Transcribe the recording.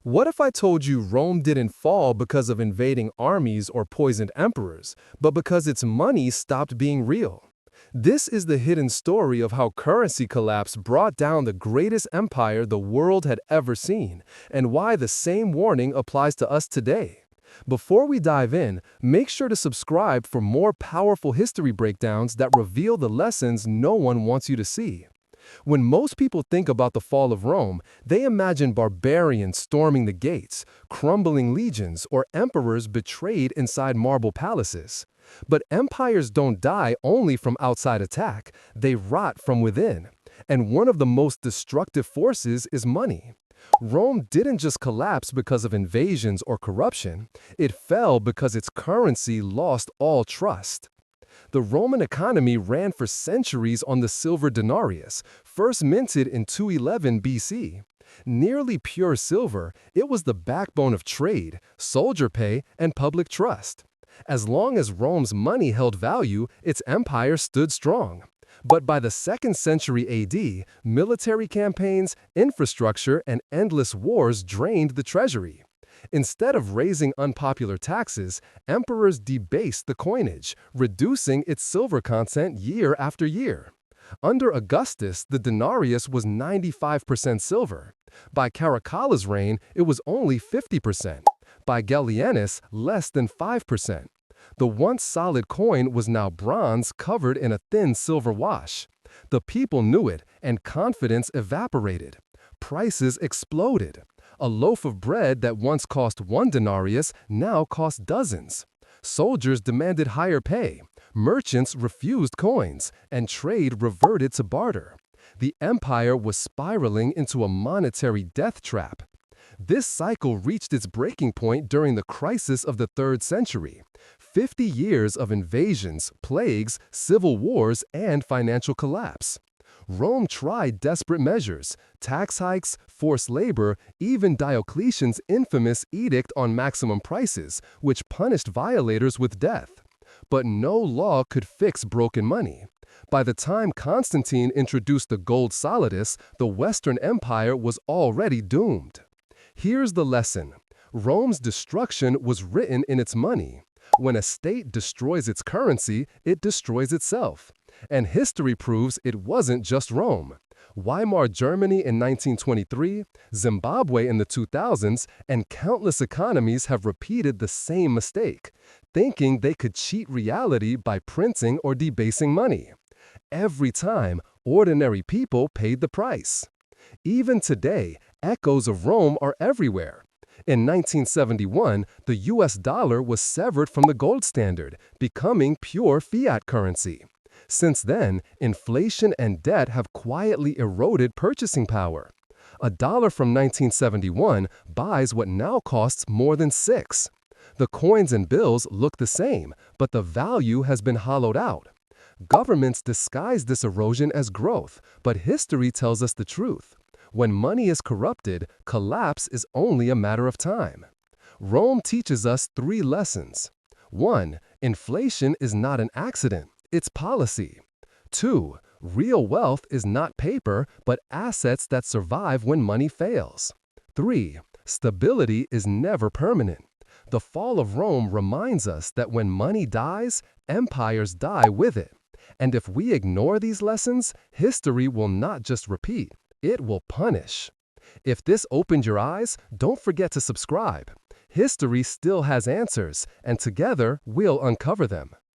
What if I told you Rome didn't fall because of invading armies or poisoned emperors, but because its money stopped being real? This is the hidden story of how currency collapse brought down the greatest empire the world had ever seen, and why the same warning applies to us today. Before we dive in, make sure to subscribe for more powerful history breakdowns that reveal the lessons no one wants you to see. When most people think about the fall of Rome, they imagine barbarians storming the gates, crumbling legions, or emperors betrayed inside marble palaces. But empires don't die only from outside attack, they rot from within. And one of the most destructive forces is money. Rome didn't just collapse because of invasions or corruption, it fell because its currency lost all trust. The Roman economy ran for centuries on the silver denarius, first minted in 211 BC. Nearly pure silver, it was the backbone of trade, soldier pay, and public trust. As long as Rome's money held value, its empire stood strong. But by the 2nd century AD, military campaigns, infrastructure, and endless wars drained the treasury. Instead of raising unpopular taxes, emperors debased the coinage, reducing its silver content year after year. Under Augustus, the denarius was 95% silver. By Caracalla's reign, it was only 50%. By Gallienus, less than 5%. The once solid coin was now bronze covered in a thin silver wash. The people knew it, and confidence evaporated. Prices exploded. A loaf of bread that once cost 1 denarius now cost dozens. Soldiers demanded higher pay, merchants refused coins, and trade reverted to barter. The empire was spiraling into a monetary death trap. This cycle reached its breaking point during the crisis of the 3rd century. 50 years of invasions, plagues, civil wars, and financial collapse. Rome tried desperate measures, tax hikes, forced labor, even Diocletian's infamous edict on maximum prices, which punished violators with death. But no law could fix broken money. By the time Constantine introduced the gold solidus, the Western Empire was already doomed. Here's the lesson. Rome's destruction was written in its money. When a state destroys its currency, it destroys itself. And history proves it wasn't just Rome. Weimar Germany in 1923, Zimbabwe in the 2000s, and countless economies have repeated the same mistake, thinking they could cheat reality by printing or debasing money. Every time, ordinary people paid the price. Even today, echoes of Rome are everywhere. In 1971, the US dollar was severed from the gold standard, becoming pure fiat currency. Since then, inflation and debt have quietly eroded purchasing power. A dollar from 1971 buys what now costs more than 6. The coins and bills look the same, but the value has been hollowed out. Governments disguise this erosion as growth, but history tells us the truth. When money is corrupted, collapse is only a matter of time. Rome teaches us 3 lessons. 1. Inflation is not an accident. It's policy. 2. Real wealth is not paper, but assets that survive when money fails. 3. Stability is never permanent. The fall of Rome reminds us that when money dies, empires die with it. And if we ignore these lessons, history will not just repeat, it will punish. If this opened your eyes, don't forget to subscribe. History still has answers, and together we'll uncover them.